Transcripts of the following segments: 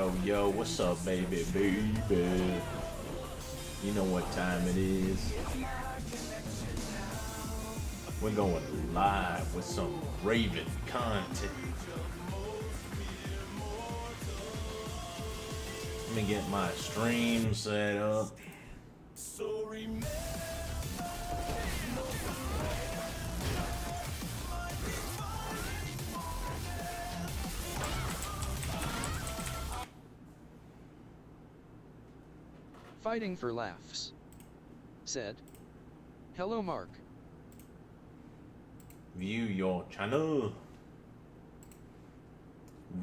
Yo, yo, what's up, baby, baby? You know what time it is. We're going live with some Raven content. Let me get my stream set up. Fighting for laughs. Said. Hello, Mark. View your channel.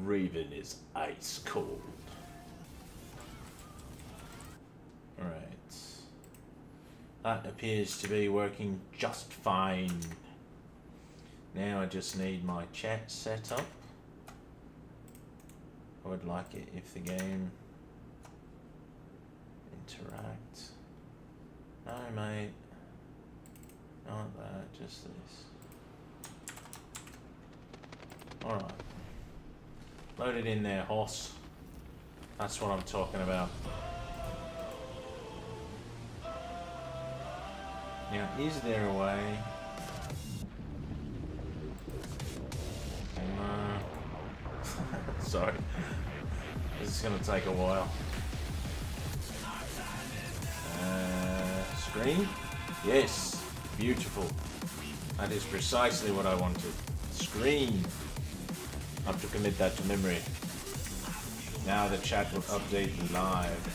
Raven is ice cold. Alright. That appears to be working just fine. Now I just need my chat set up. I would like it if the game interact. No, mate. Not that, just this. Alright. Load it in there, hoss. That's what I'm talking about. Now, is there a way? Sorry. This is gonna take a while. Screen? Yes. Beautiful. That is precisely what I wanted. Screen. I have to commit that to memory. Now the chat will update live.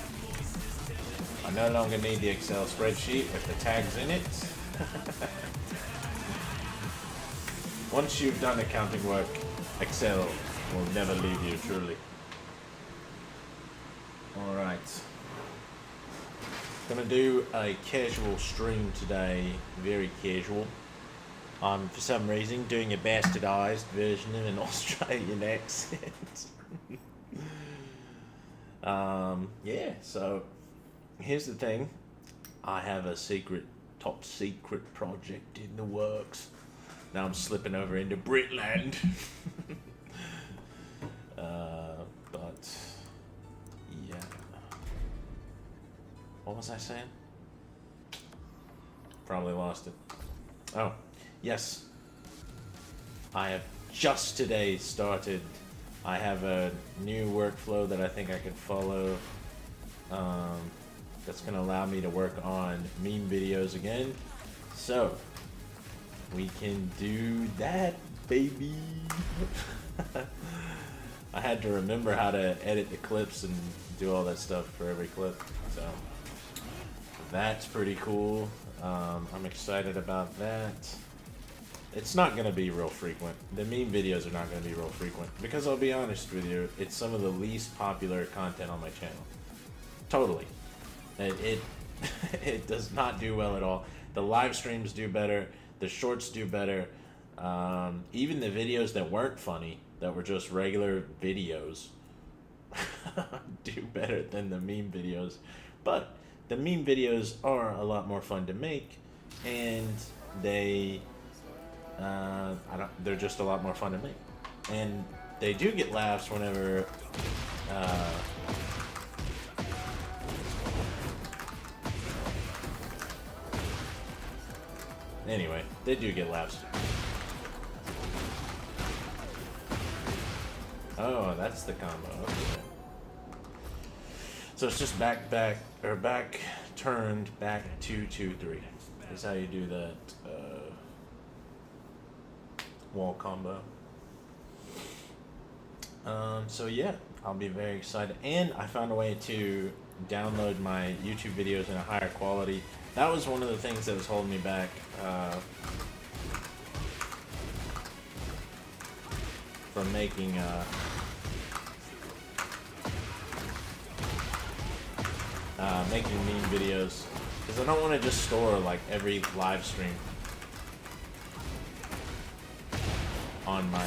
I no longer need the Excel spreadsheet with the tags in it. Once you've done accounting work, Excel will never leave you, truly. Alright. Gonna do a casual stream today, very casual. I'm, for some reason, doing a bastardized version of an Australian accent. Yeah, so here's the thing. I have a secret, top secret project in the works. Now I'm slipping over into Britland. But yeah. What was I saying? Probably lost it. Oh, yes. I have just today started. I have a new workflow that I think I can follow. That's going to allow me to work on meme videos again. So, we can do that, baby. I had to remember how to edit the clips and do all that stuff for every clip. So, that's pretty cool. I'm excited about that. It's not going to be real frequent. The meme videos are not going to be real frequent. Because I'll be honest with you, it's some of the least popular content on my channel. Totally. It does not do well at all. The live streams do better. The shorts do better. Even the videos that weren't funny, that were just regular videos, do better than the meme videos. But the meme videos are a lot more fun to make, and they they're just a lot more fun to make, and they do get laughs whenever anyway, they do get laughs. Oh, that's the combo. Okay. So it's just back, turned, back, 2, 2, 3. Is how you do that wall combo. So yeah, I'll be very excited. And I found a way to download my YouTube videos in a higher quality. That was one of the things that was holding me back. From making making meme videos, because I don't want to just store like every live stream on my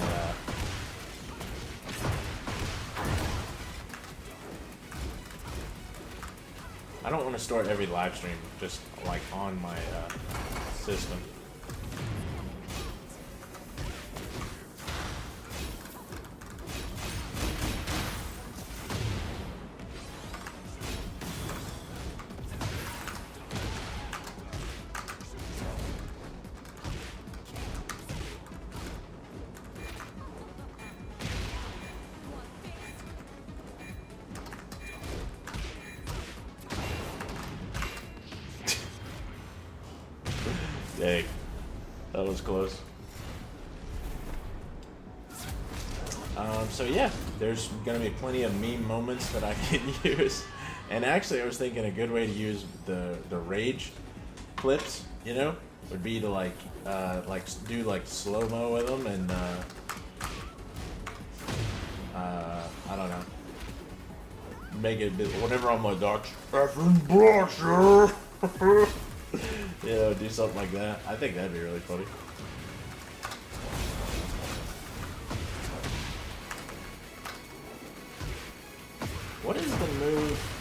I don't want to store every live stream just like on my system. Dang. That was close. So yeah, there's gonna be plenty of meme moments that I can use. And actually, I was thinking a good way to use the rage clips, you know, would be to like do like slow-mo with them and I don't know, make it a bit, whenever I'm like Dr. Effing Brasher, you know, do something like that. I think that'd be really funny. What is the move?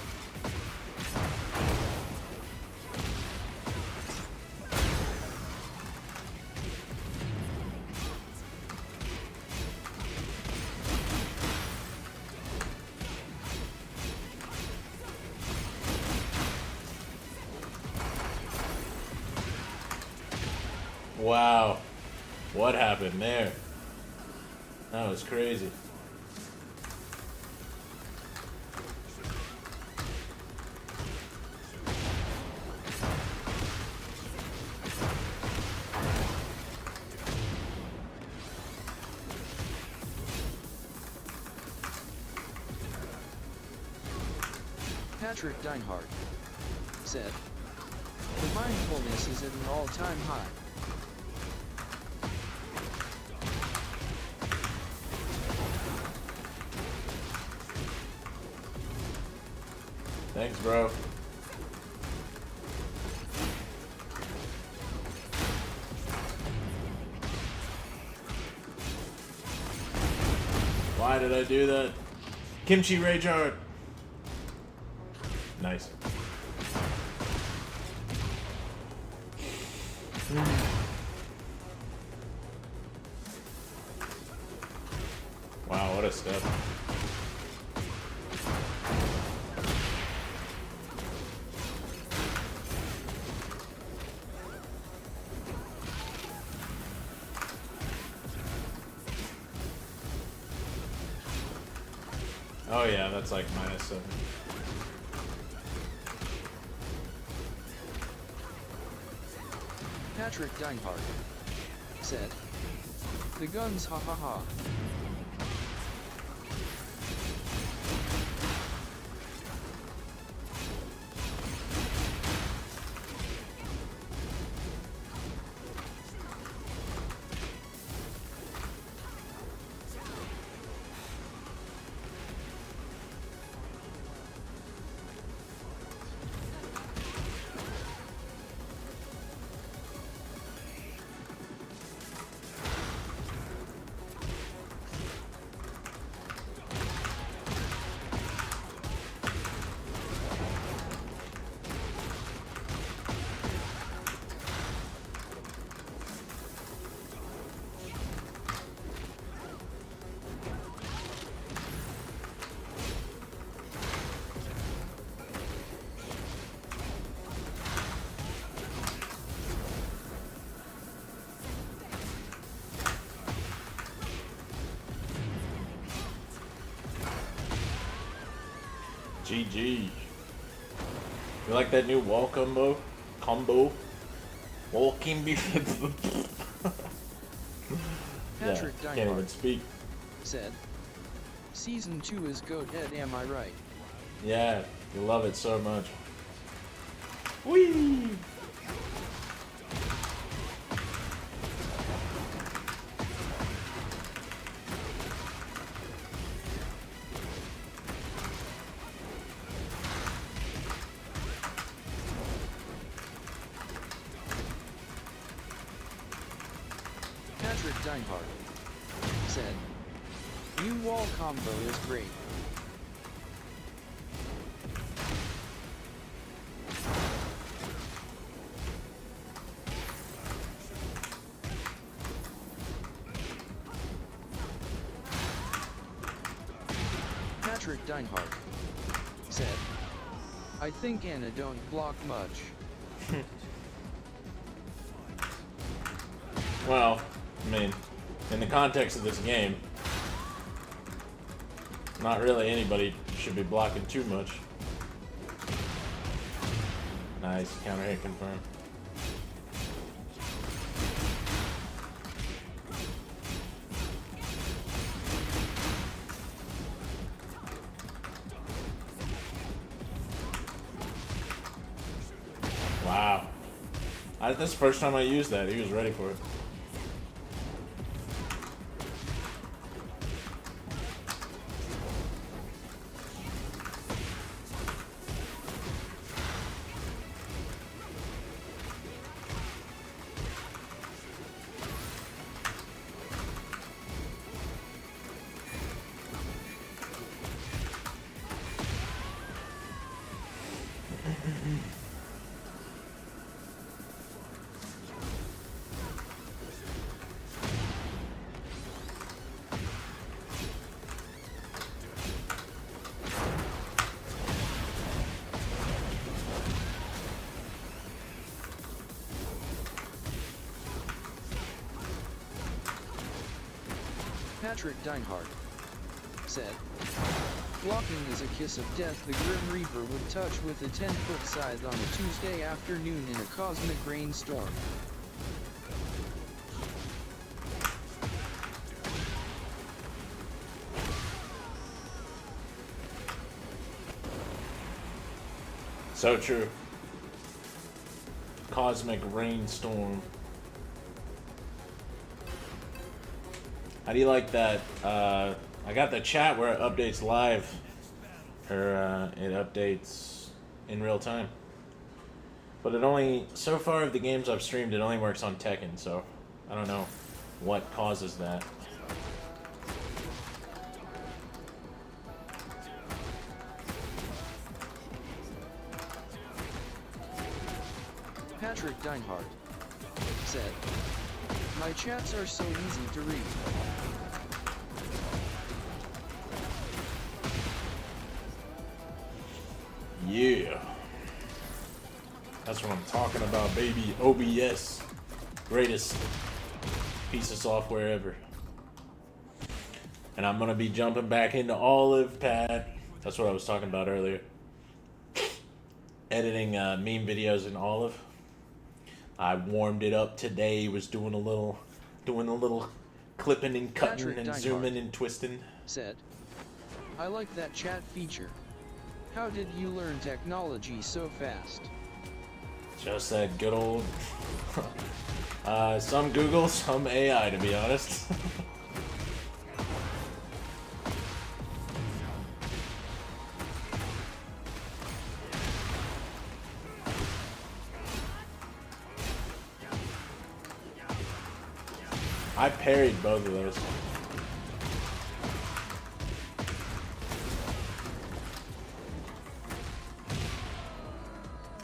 Wow. What happened there? That was crazy. Patrick Deinhardt said, "The mindfulness is at an all-time high." Thanks, bro. Why did I do that? Kimchi Rage Art. Nice. Wow, what a step. Oh yeah, that's like -7. Patrick Deinhardt said, "The guns, ha ha ha." GG. You like that new wall combo? Wall combo? Patrick Yeah, can't even Deinhardt speak. said, "Season 2 is goated, am I right?" Yeah, you love it so much. Whee! Patrick Deinhardt said, "New wall combo is great." Patrick Deinhardt said, "I think Anna don't block much." Well, I mean, in the context of this game, not really anybody should be blocking too much. Nice, counter hit confirmed. Wow. That's the first time I used that. He was ready for it. Patrick Deinhardt said, "Blocking is a kiss of death. The Grim Reaper would touch with a 10-foot scythe on a Tuesday afternoon in a cosmic rainstorm." So true. Cosmic rainstorm. How do you like that? I got the chat where it updates live, or it updates in real time. But it only, so far of the games I've streamed, it only works on Tekken, so I don't know what causes that. Patrick Deinhardt said, "My chats are so easy to read." Yeah. That's what I'm talking about, baby. OBS. Greatest piece of software ever. And I'm going to be jumping back into Olive, Pat. That's what I was talking about earlier. Editing meme videos in Olive. I warmed it up today. Was doing a little clipping and cutting Patrick and Deinhardt zooming and twisting. said, "I like that chat feature. How did you learn technology so fast?" Just that good old some Google, some AI, to be honest. I parried both of those.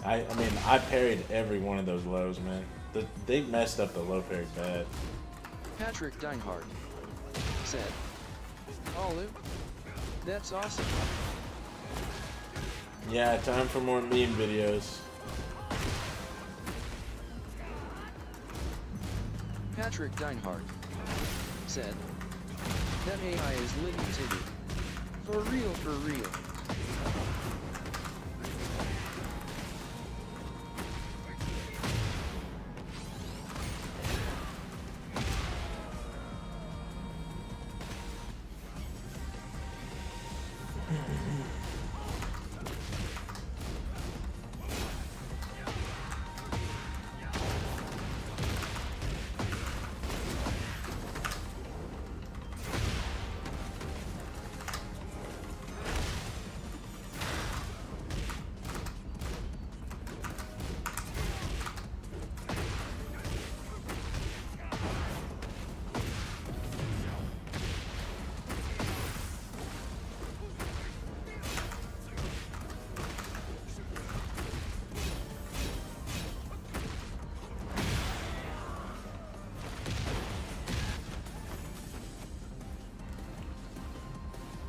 I mean, I parried every one of those lows, man. They messed up the low parry bad. Patrick Deinhardt said, "Olive, that's awesome." Yeah, time for more meme videos. Patrick Deinhardt said, "That AI is little titty. For real, for real."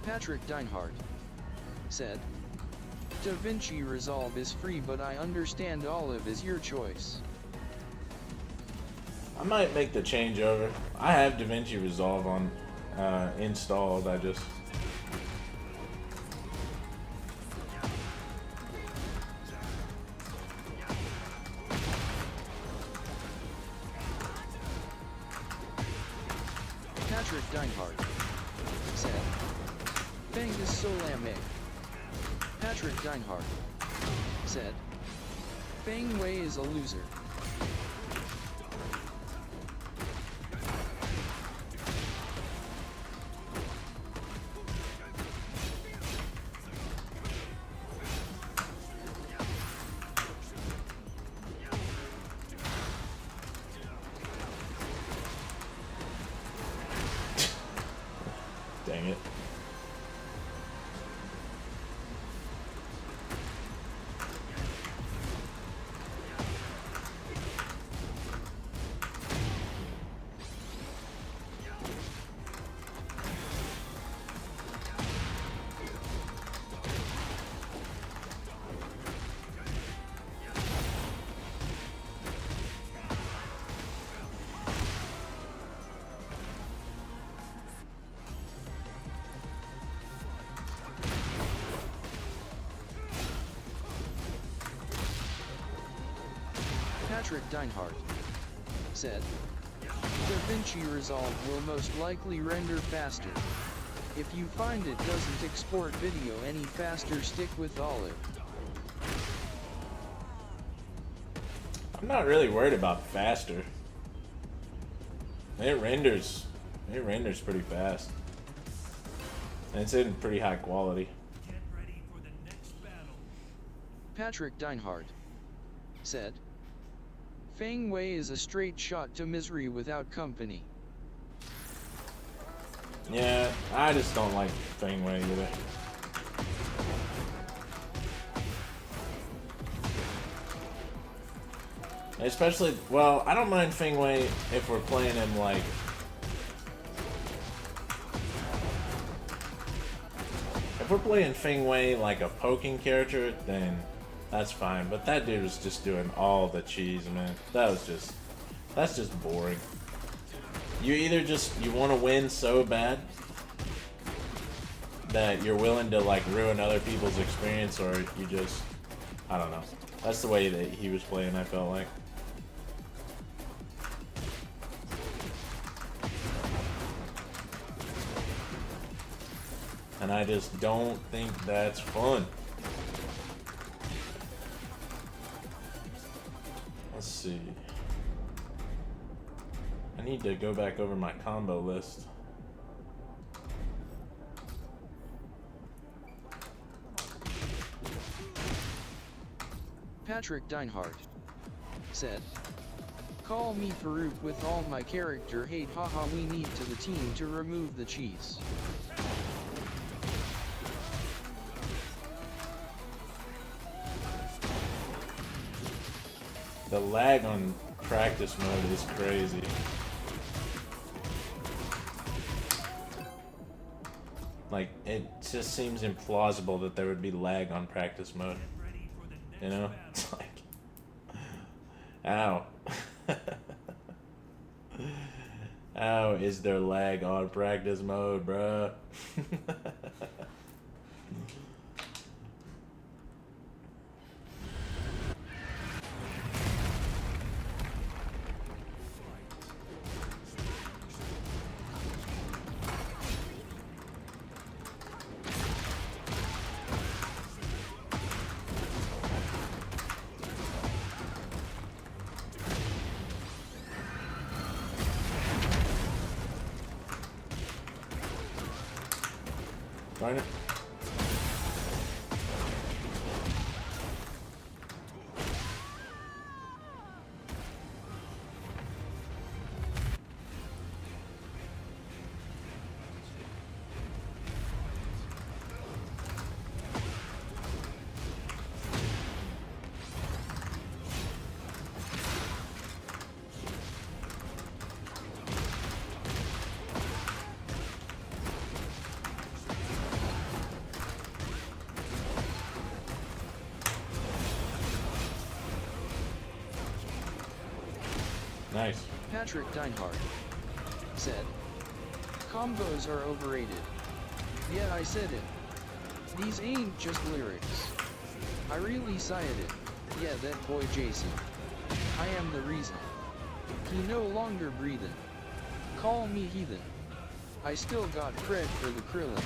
Patrick Deinhardt said, "DaVinci Resolve is free, but I understand Olive is your choice." I might make the changeover. I have DaVinci Resolve on installed. I just Patrick Deinhardt said, "Fangus Solame." Patrick Deinhardt said, Feng Wei is a loser. Dang it. Patrick Deinhardt said, DaVinci Resolve will most likely render faster. If you find it doesn't export video any faster, stick with Olive. I'm not really worried about faster. It renders pretty fast. And it's in pretty high quality. Get ready for the next battle. Patrick Deinhardt said, Feng Wei is a straight shot to misery without company. Yeah, I just don't like Feng Wei either. Especially, well, I don't mind Feng Wei if we're playing him like... If we're playing Feng Wei like a poking character, then that's fine. But that dude was just doing all the cheese, man. That's just boring. You either you want to win so bad that you're willing to like ruin other people's experience, or you just, I don't know. That's the way that he was playing, I felt like. And I just don't think that's fun. Let's see. I need to go back over my combo list. Patrick Deinhardt said, call me Farouk with all my character hate, haha, we need to the team to remove the cheese. The lag on practice mode is crazy. Like, it just seems implausible that there would be lag on practice mode. You know? It's like, ow. How is there lag on practice mode, bruh? Darn it. Nice. Patrick Deinhardt said, combos are overrated. Yeah, I said it. These ain't just lyrics. I really cited it. Yeah, that boy Jason. I am the reason. He no longer breathin'. Call me heathen. I still got cred for the Krillin.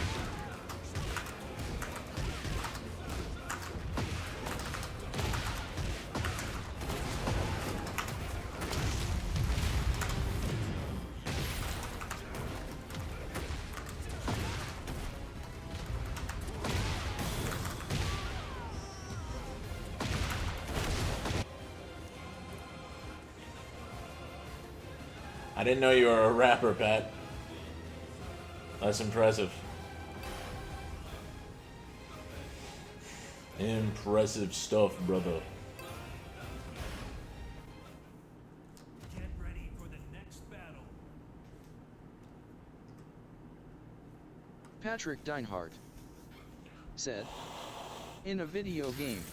I didn't know you were a rapper, Pat. That's impressive. Impressive stuff, brother. Get ready for the next battle. Patrick Deinhardt said, in a video game.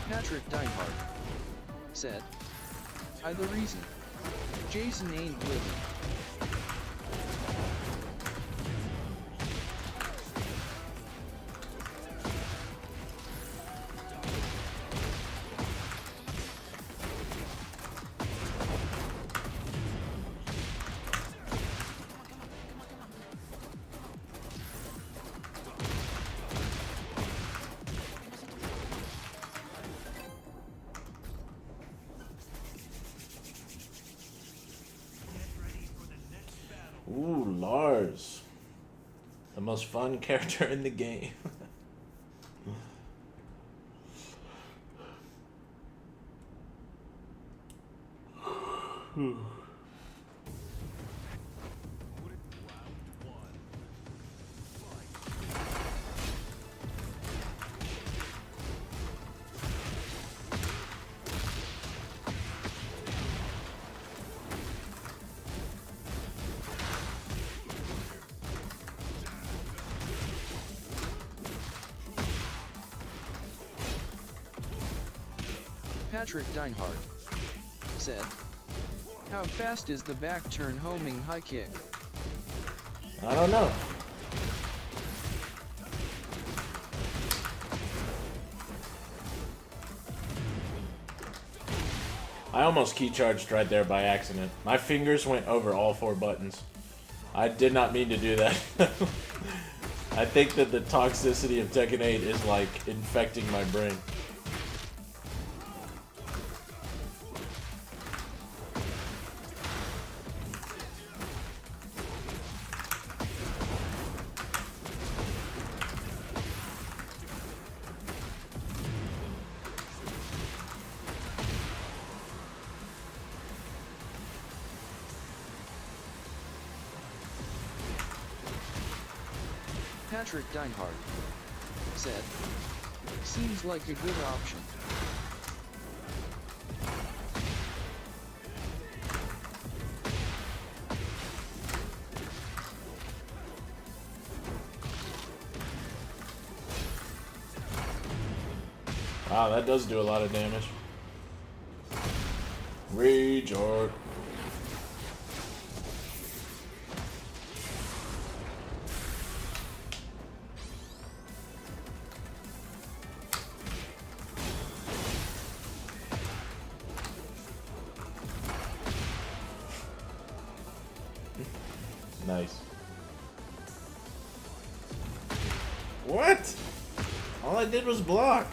Patrick Deinhardt said, I the reason Jason ain't living. Ooh, Lars. The most fun character in the game. Patrick Deinhardt said, how fast is the back turn homing high kick? I don't know. I almost key charged right there by accident. My fingers went over all 4 buttons. I did not mean to do that. I think that the toxicity of Tekken 8 is like infecting my brain. Patrick Deinhardt said, seems like a good option. Wow, that does do a lot of damage. Rage art. Nice. What? All I did was block.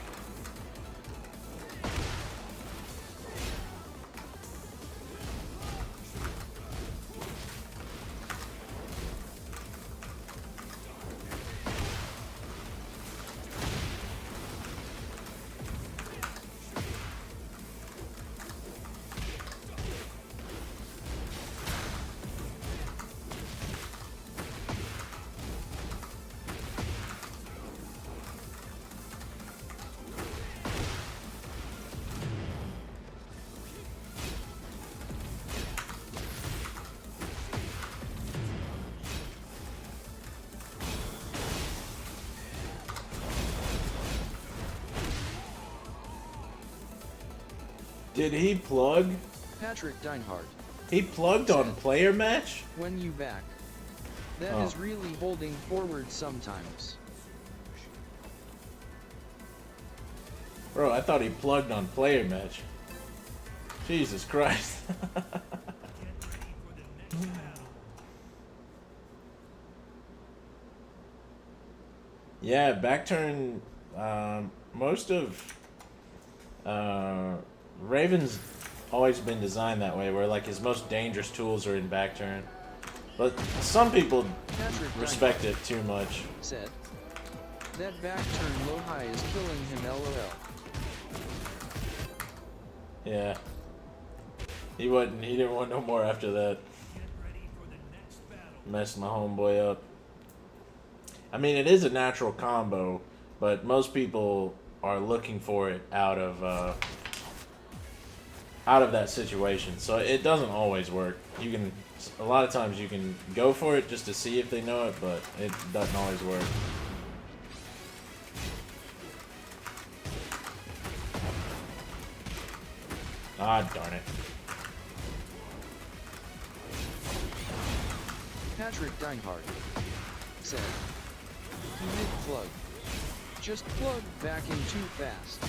Did he plug? Patrick Deinhardt. He plugged on player match? When you back. That is really holding forward sometimes. Bro, I thought he plugged on player match. Jesus Christ. Yeah, back turn. Most of Raven's always been designed that way, where like his most dangerous tools are in back turn. But some people respect it too much. Said, That back turn low high is killing him, lol. Yeah. He didn't want no more after that. Get ready for the next battle. Messed my homeboy up. I mean, it is a natural combo, but most people are looking for it out of that situation. So it doesn't always work. A lot of times you can go for it just to see if they know it, but it doesn't always work. Ah, darn it. Patrick Deinhardt said, he did plug. Just plug back in too fast.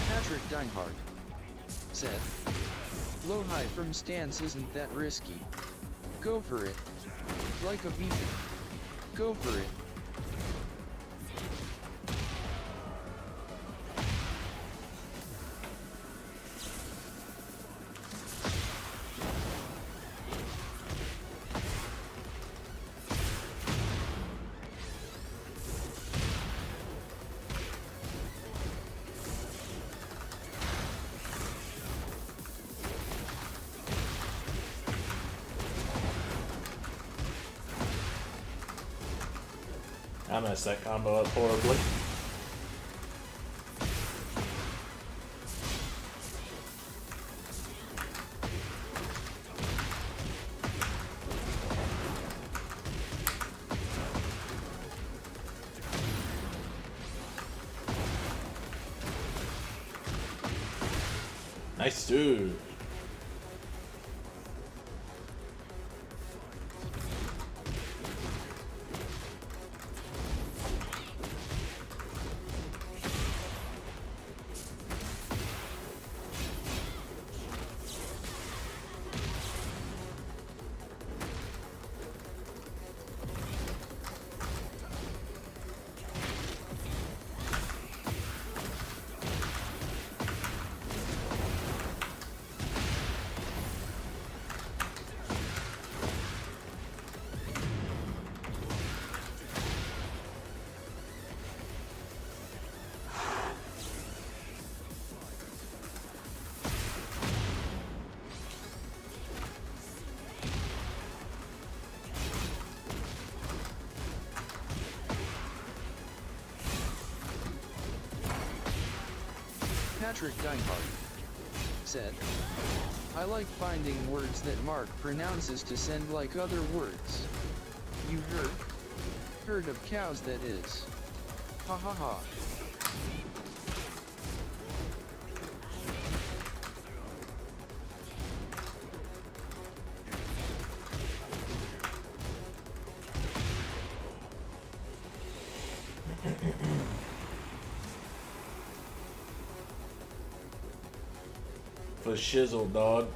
Patrick Deinhardt said, low high from stance isn't that risky. Go for it. Like a beacon. Go for it. I messed that combo up horribly. Nice dude. Patrick Deinhardt said, I like finding words that Mark pronounces to send like other words. You heard? Herd of cows that is. Ha ha ha. For shizzle, dog.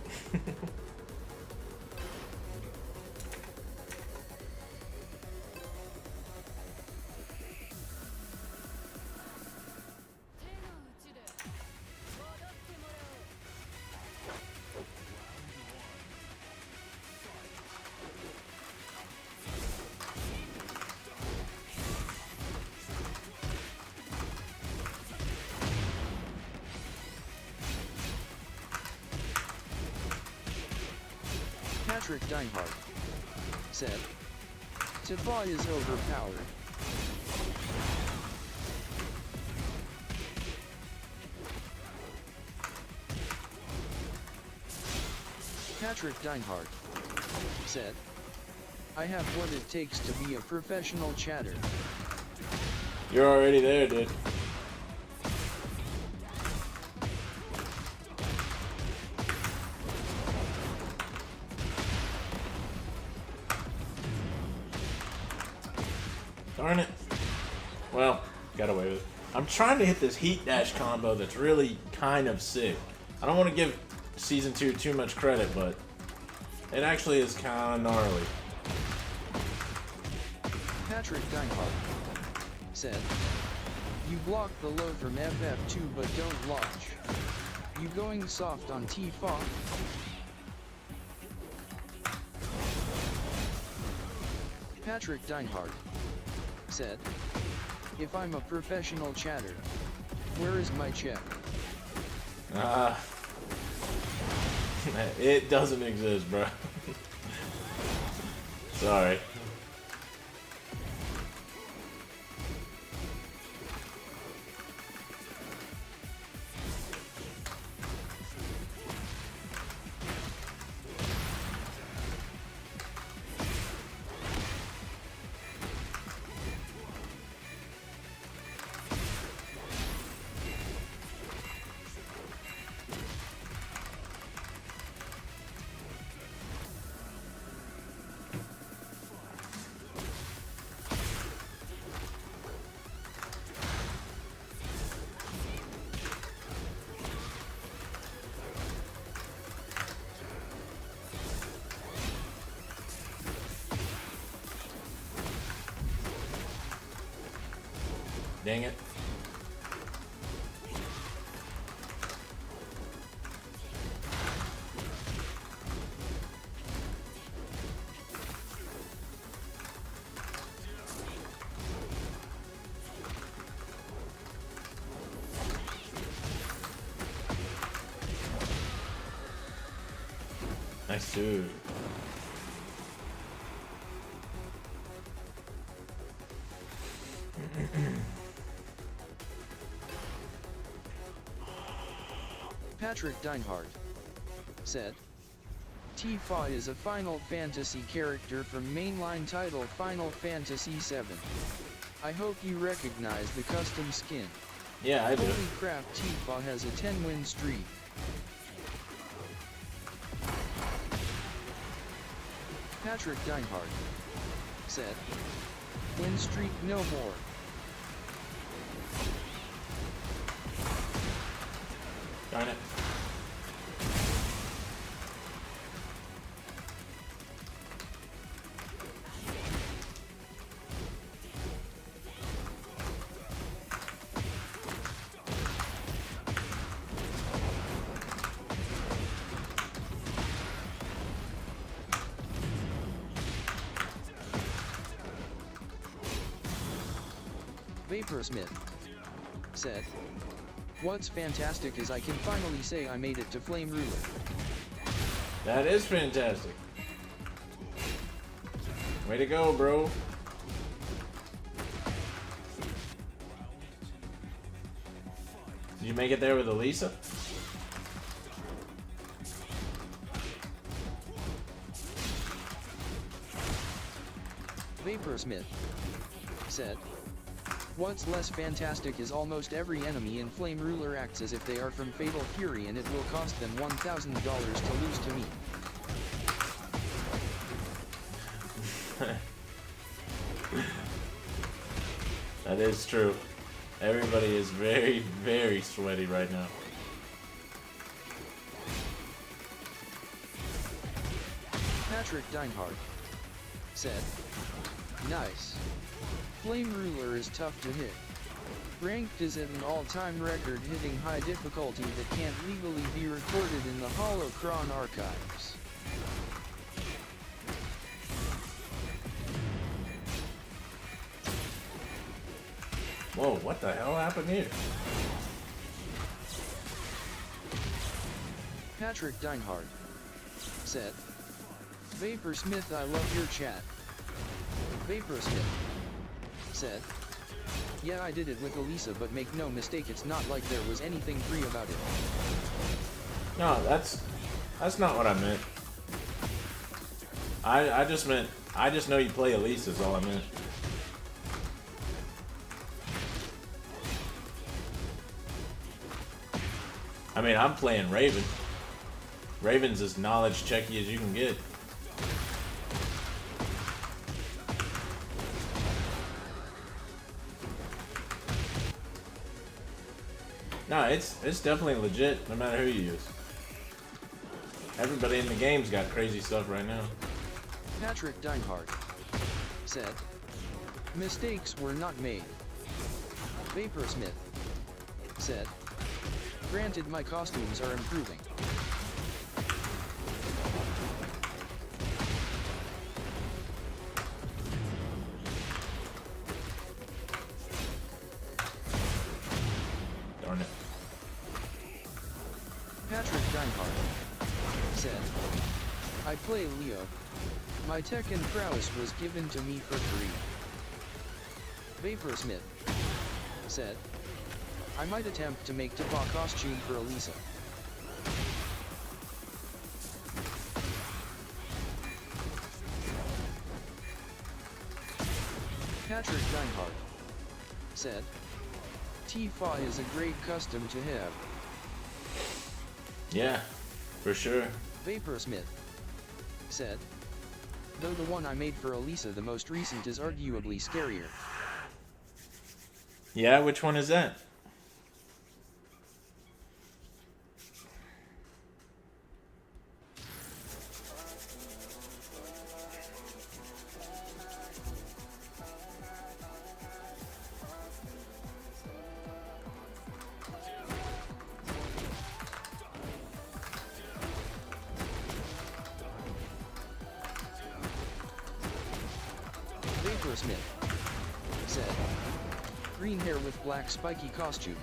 Patrick Deinhardt said, Tifa is overpowered. Patrick Deinhardt said, I have what it takes to be a professional chatter. You're already there, dude. Darn it. Well, got away with it. I'm trying to hit this heat dash combo that's really kind of sick. I don't want to give Season 2 too much credit, but it actually is kind of gnarly. Patrick Deinhardt said, "You block the low from FF2 but don't launch. You going soft on T-Fa?" Patrick Deinhardt said, "If I'm a professional chatter, where is my check?" It doesn't exist, bro. Sorry. Dang it. Nice dude. Patrick Deinhardt said, "T-Fa is a Final Fantasy character from mainline title Final Fantasy VII. I hope you recognize the custom skin." Yeah, I do. Holy crap, T-Fa has a 10-win streak. Patrick Deinhardt said, "Win streak no more." Darn it. Vaporsmith said, "What's fantastic is I can finally say I made it to Flame Ruler." That is fantastic. Way to go, bro. Did you make it there with Elisa? Vaporsmith said, "What's less fantastic is almost every enemy in Flame Ruler acts as if they are from Fatal Fury and it will cost them $1,000 to lose to me." That is true. Everybody is very, very sweaty right now. Patrick Deinhardt said, "Nice. Flame Ruler is tough to hit. Ranked is at an all-time record hitting high difficulty that can't legally be recorded in the Holocron archives." Whoa, what the hell happened here? Patrick Deinhardt said, "Vaporsmith, I love your chat." Vaporsmith said, "Yeah, I did it with Elisa, but make no mistake, it's not like there was anything free about it." No, that's not what I meant. I just meant, I just know you play Elise is all I meant. I mean, I'm playing Raven. Raven's as knowledge checky as you can get. No, it's definitely legit no matter who you use. Everybody in the game's got crazy stuff right now. Patrick Deinhardt said, mistakes were not made. Vaporsmith said, granted my costumes are improving. Darn it. Patrick Deinhardt said, I play Leo. My Tekken prowess was given to me for free. Vaporsmith said, I might attempt to make Tapa costume for Elisa. Patrick Deinhardt said, Tifa is a great custom to have. Yeah, for sure. Vaporsmith said, though the one I made for Elisa, the most recent, is arguably scarier. Yeah, which one is that? Vaporsmith said, green hair with black spiky costume.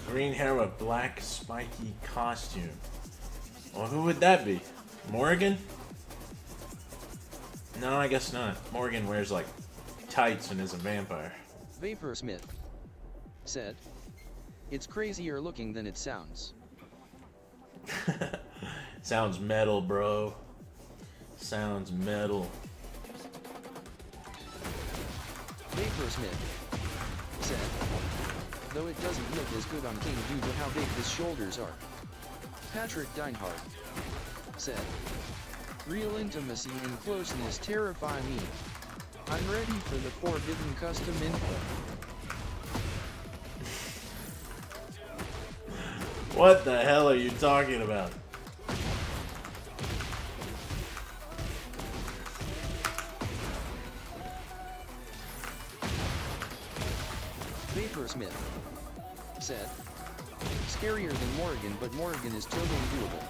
Green hair with black spiky costume. Well, who would that be? Morgan? No, I guess not. Morgan wears like tights and is a vampire. Vaporsmith said, it's crazier looking than it sounds. Sounds metal, bro. Sounds metal. Vaporsmith said, though it doesn't look as good on King due to how big his shoulders are. Patrick Deinhardt said, real intimacy and closeness terrify me. I'm ready for the forbidden custom info. What the hell are you talking about? Vaporsmith said, scarier than Morgan, but Morgan is totally doable.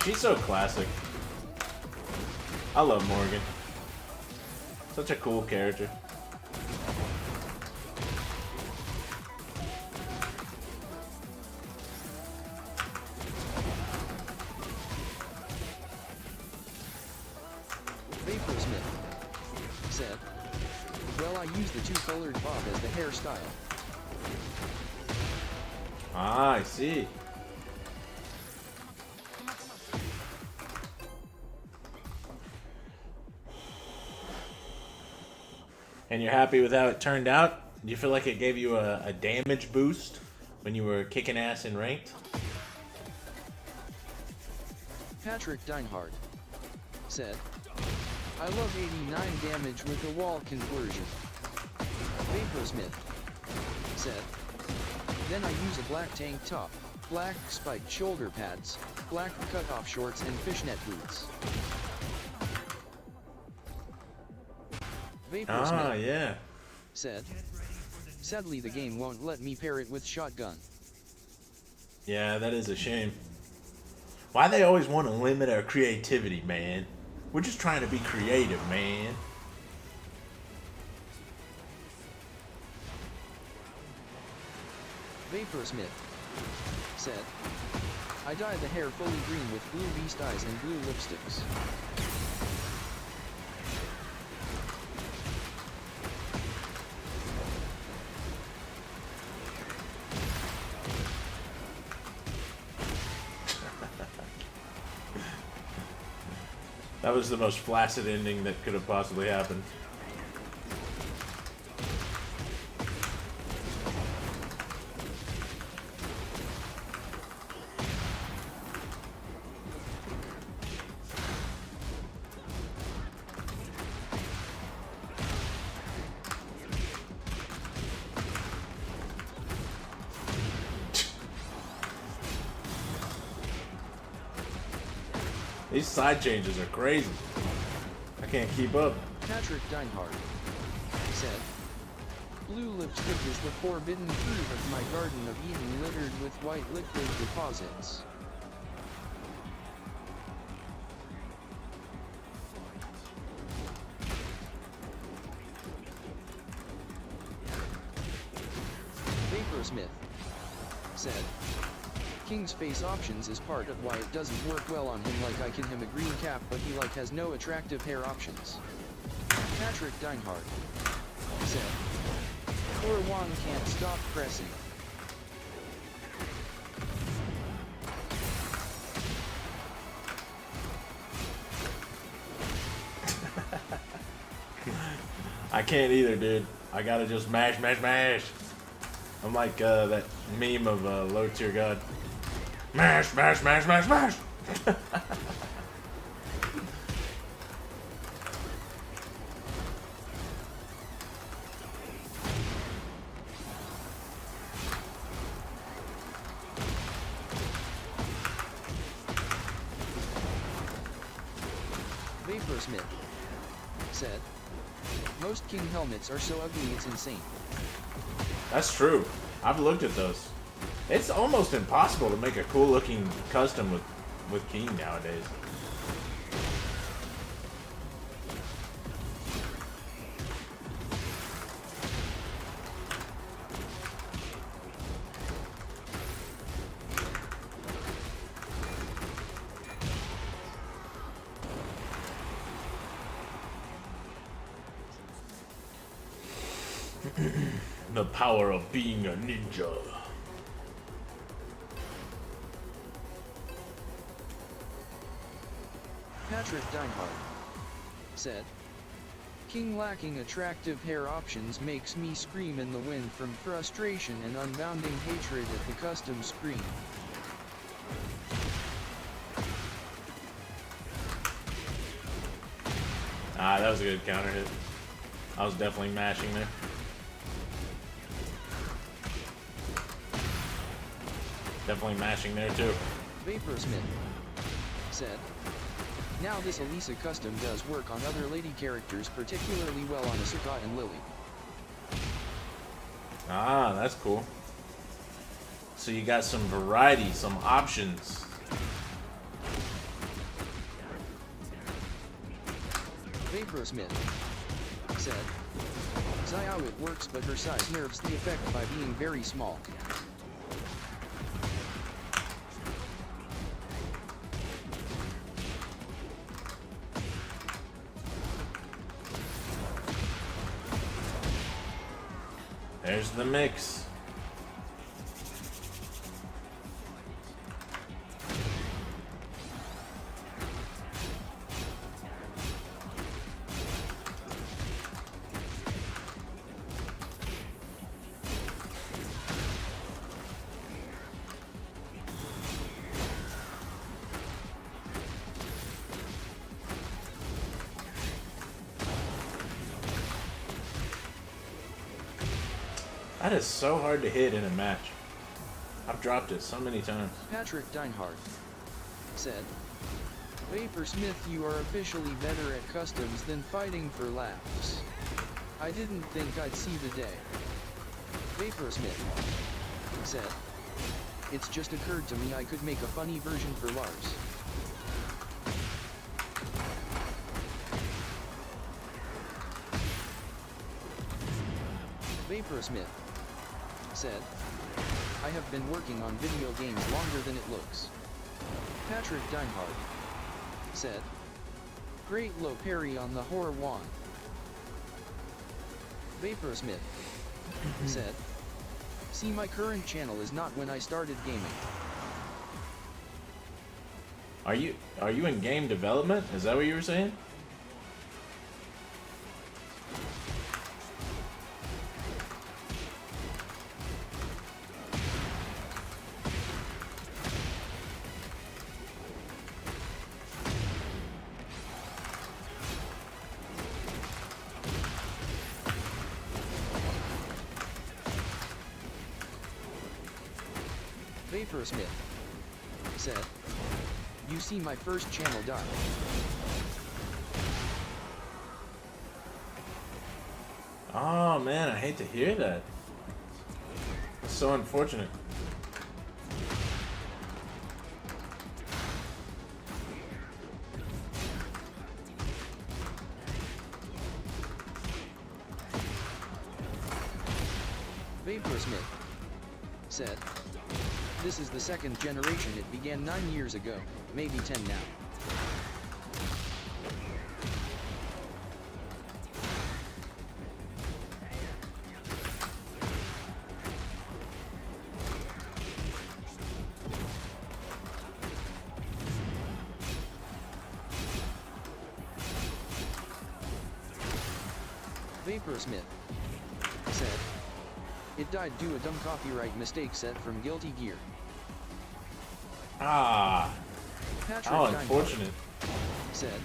She's so classic. I love Morgan. Such a cool character. Vaporsmith said, well, I use the two-colored bob as the hairstyle. Ah, I see. And you're happy with how it turned out? Do you feel like it gave you a damage boost when you were kicking ass in ranked? Patrick Deinhardt said, I love 89 damage with the wall conversion. Vaporsmith said, then I use a black tank top, black spiked shoulder pads, black cut-off shorts and fishnet boots. Vaporsmith yeah. said, sadly the game won't let me pair it with shotgun. Yeah, that is a shame. Why they always want to limit our creativity, man? We're just trying to be creative, man. Vaporsmith said, I dye the hair fully green with blue beast eyes and blue lipsticks. That was the most flaccid ending that could have possibly happened. These side changes are crazy. I can't keep up. Patrick Deinhardt said, "Blue lipstick is the forbidden fruit of my Garden of Eden littered with white liquid deposits." Vaporsmith said, "King's face options is part of why it doesn't work well on him. Like I can him a green cap, but he like has no attractive hair options." Patrick Deinhardt said, "Or one can't stop pressing." I can't either, dude. I gotta just mash, mash, mash. I'm like that meme of Low Tier God. Mash, mash, mash, mash, mash. Vaporsmith said, "Most King helmets are so ugly it's insane." That's true. I've looked at those. It's almost impossible to make a cool looking custom with King nowadays. The power of being a ninja. Patrick Deinhardt said, "King lacking attractive hair options makes me scream in the wind from frustration and unbounding hatred at the custom screen." Ah, that was a good counter hit. I was definitely mashing there. Definitely mashing there too. Vaporsmith said, "Now this Elisa custom does work on other lady characters particularly well on Asuka and Lily." Ah, that's cool. So you got some variety, some options. Vaporsmith said, "Xiao it works but her size nerfs the effect by being very small." There's the mix. That is so hard to hit in a match. I've dropped it so many times. Patrick Deinhardt said, "Vaporsmith, you are officially better at customs than fighting for laughs. I didn't think I'd see the day." Vaporsmith said, "It's just occurred to me I could make a funny version for Lars." Vaporsmith said, "I have been working on video games longer than it looks." Patrick Deinhardt said, "Great low parry on the horror wand." Vaporsmith said, "See, my current channel is not when I started gaming." Are you in game development? Is that what you were saying? Vaporsmith said, "You see my first channel die." Oh man, I hate to hear that. It's so unfortunate. Vaporsmith said, "This is the second generation. It began 9 years ago, maybe 10 now." Vaporsmith said, "It died due a dumb copyright mistake set from Guilty Gear." Ah, Patrick how Dynamite unfortunate. said,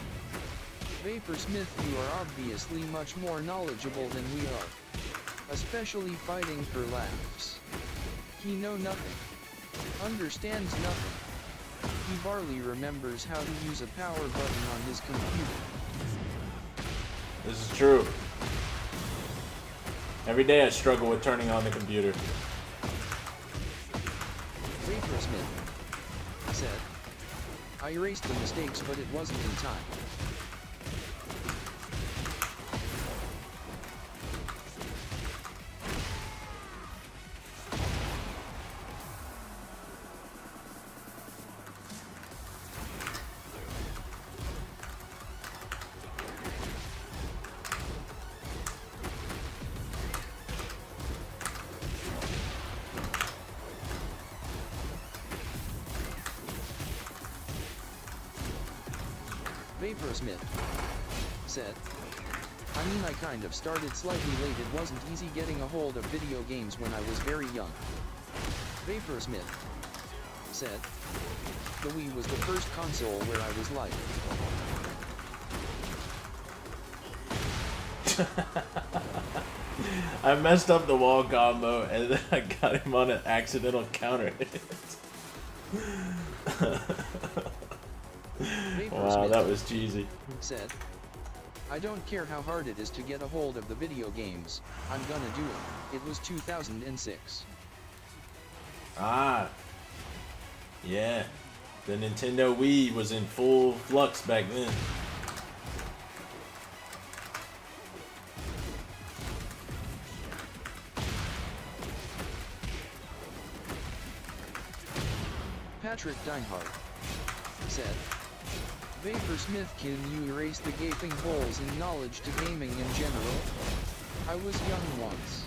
"Vaporsmith, you are obviously much more knowledgeable than we are. Especially fighting for laughs. He know nothing. Understands nothing. He barely remembers how to use a power button on his computer." This is true. Every day I struggle with turning on the computer. Vaporsmith said, "I erased the mistakes, but it wasn't in time." Vaporsmith said, "I mean, I kind of started slightly late. It wasn't easy getting a hold of video games when I was very young." Vaporsmith said, "The Wii was the first console where I was like..." I messed up the wall combo and then I got him on an accidental counter hit. Wow, that was cheesy. Said, "I don't care how hard it is to get a hold of the video games, I'm gonna do it." It was 2006. Ah, yeah. The Nintendo Wii was in full flux back then. Patrick Deinhardt said, "Vaporsmith, can you erase the gaping holes in knowledge to gaming in general? I was young once."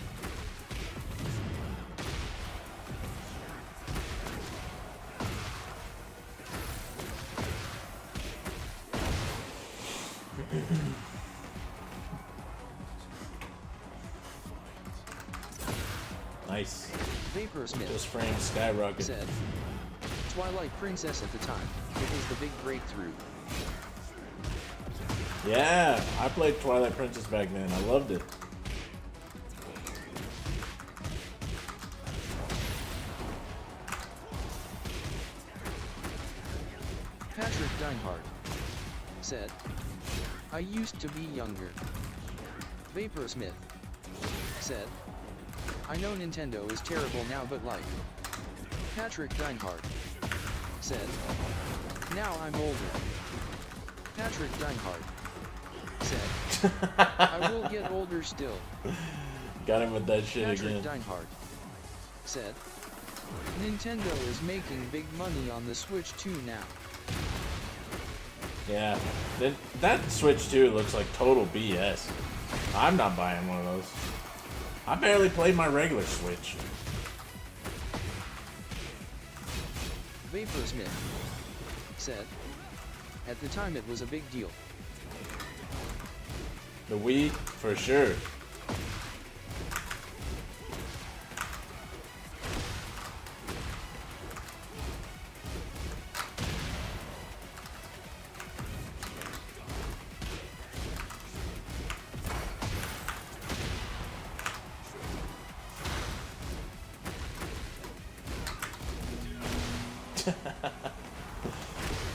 Nice. Vaporsmith Just framed skyrocket. said, "Twilight Princess at the time, it was the big breakthrough." Yeah, I played Twilight Princess back then. I loved it. Patrick Deinhardt said, "I used to be younger." Vaporsmith said, "I know Nintendo is terrible now, but like..." Patrick Deinhardt said, "Now I'm older." Patrick Deinhardt said, "I will get older still." Got him with that shit Patrick again. Deinhardt said, "Nintendo is making big money on the Switch 2 now." Yeah, that Switch 2 looks like total BS. I'm not buying one of those. I barely played my regular Switch. Vaporsmith said. At the time it was a big deal. The Wii, for sure.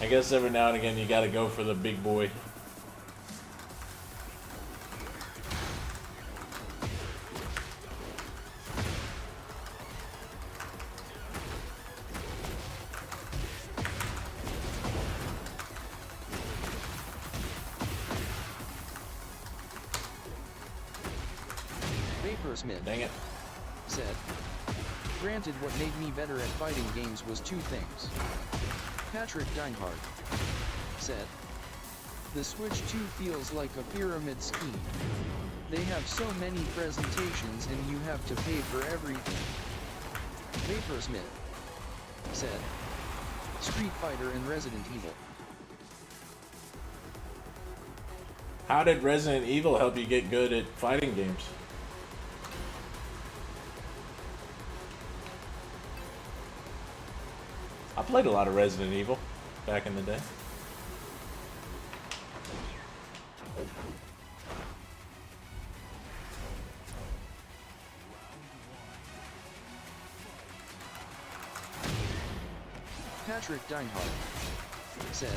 I guess every now and again you gotta go for the big boy. Vaporsmith Dang it. said, granted what made me better at fighting games was two things. Patrick Deinhardt said, the Switch 2 feels like a pyramid scheme. They have so many presentations and you have to pay for everything. Vaporsmith said, Street Fighter and Resident Evil. How did Resident Evil help you get good at fighting games? I played a lot of Resident Evil back in the day. Patrick Deinhardt said,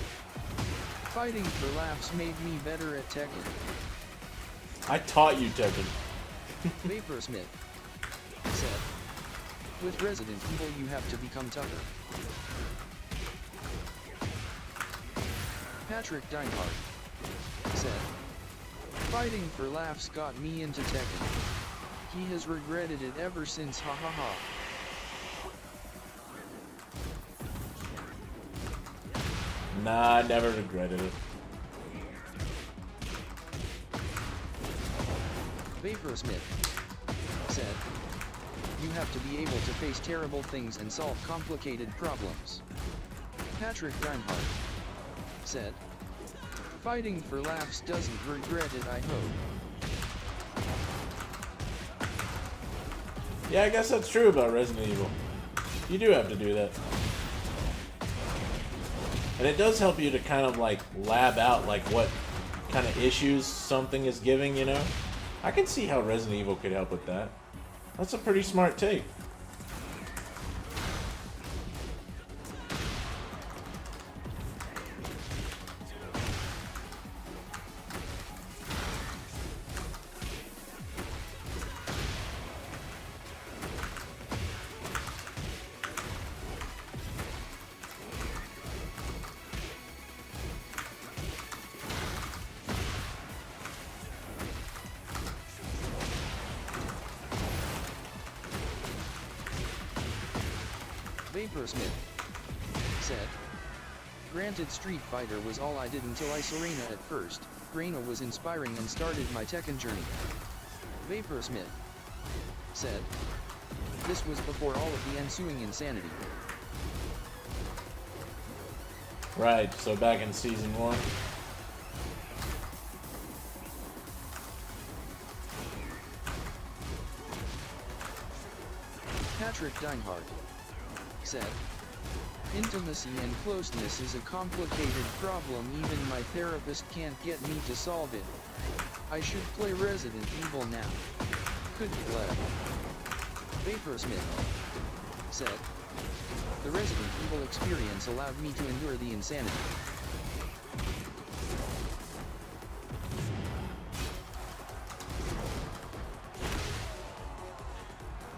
fighting for laughs made me better at Tekken. I taught you Tekken. Vaporsmith said, with Resident Evil you have to become tougher. Patrick Deinhardt said, fighting for laughs got me into Tekken. He has regretted it ever since, ha ha ha. Nah, I never regretted it. Vaporsmith said, you have to be able to face terrible things and solve complicated problems. Patrick Deinhardt said, fighting for laughs doesn't regret it, I hope. Yeah, I guess that's true about Resident Evil. You do have to do that. And it does help you to kind of like lab out like what kind of issues something is giving, you know? I can see how Resident Evil could help with that. That's a pretty smart take. Vaporsmith said, granted Street Fighter was all I did until I saw Reina at first. Reina was inspiring and started my Tekken journey. Vaporsmith said, this was before all of the ensuing insanity. Right, so back in season 1. Patrick Deinhardt said, intimacy and closeness is a complicated problem, even my therapist can't get me to solve it. I should play Resident Evil now. Could play. Vaporsmith said, the Resident Evil experience allowed me to endure the insanity.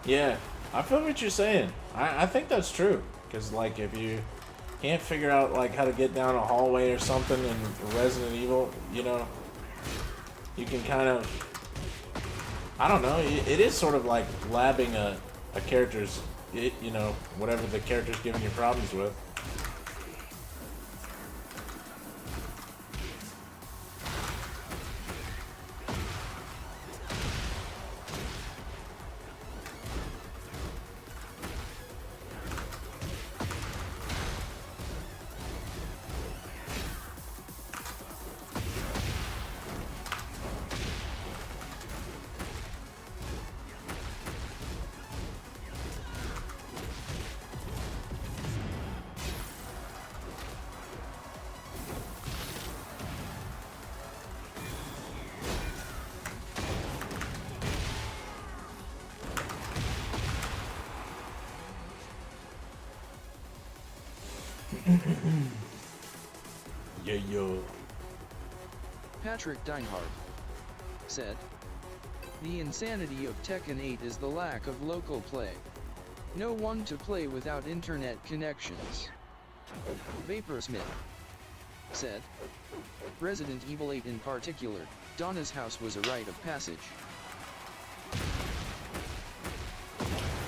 Yeah, I feel what you're saying. I think that's true. Because, like, if you can't figure out, like, how to get down a hallway or something in Resident Evil, you know, you can kind of, I don't know, it is sort of like labbing a character's, you know, whatever the character's giving you problems with. Yeah, yo. Patrick Deinhardt said, "The insanity of Tekken 8 is the lack of local play. No one to play without internet connections." Vaporsmith said, "Resident Evil 8 in particular, Donna's house was a rite of passage."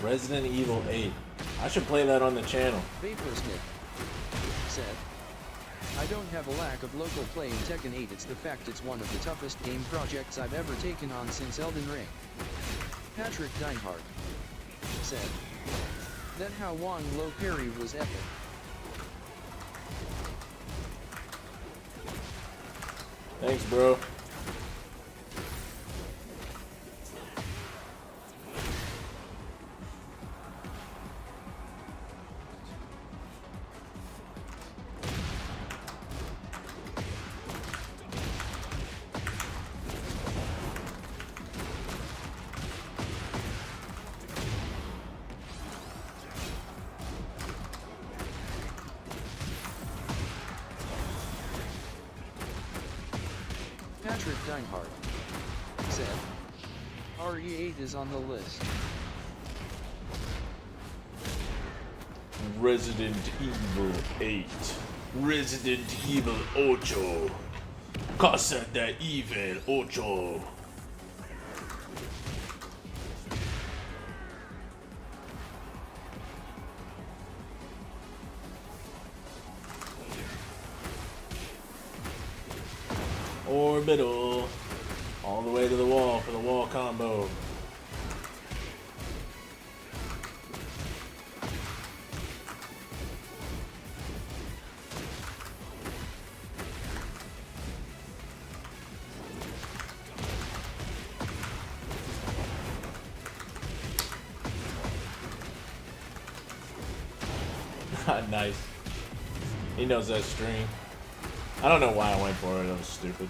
Resident Evil 8. I should play that on the channel. Vaporsmith said, "I don't have a lack of local play in Tekken 8, it's the fact it's one of the toughest game projects I've ever taken on since Elden Ring." Patrick Deinhardt said, "That how Wong Lo parry was epic." Thanks, bro. Patrick Deinhardt said, "RE8 is on the list." Resident Evil 8. Resident Evil 8. Casa de Evil 8. Orbital. All the way to the wall for the wall combo. Nice. He knows that stream. I don't know why I went for it. That was stupid.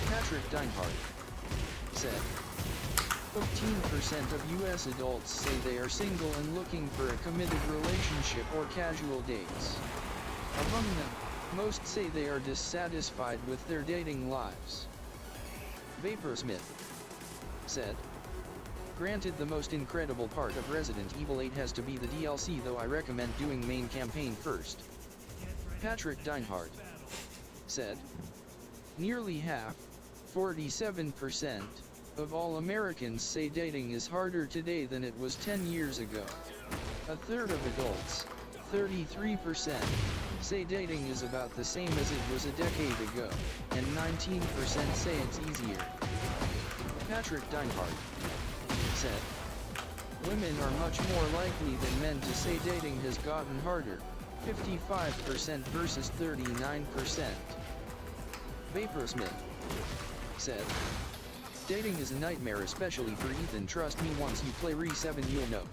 Patrick Deinhardt said, 15% of US adults say they are single and looking for a committed relationship or casual dates. Among them, most say they are dissatisfied with their dating lives. Vaporsmith said, "Granted, the most incredible part of Resident Evil 8 has to be the DLC, though I recommend doing main campaign first." Patrick Deinhardt said, "Nearly half, 47%, of all Americans say dating is harder today than it was 10 years ago. A third of adults, 33%, say dating is about the same as it was a decade ago, and 19% say it's easier." Patrick Deinhardt said, "Women are much more likely than men to say dating has gotten harder, 55% versus 39%. Vaporsmith said, "Dating is a nightmare, especially for Ethan. Trust me, once you play Re7 you'll know."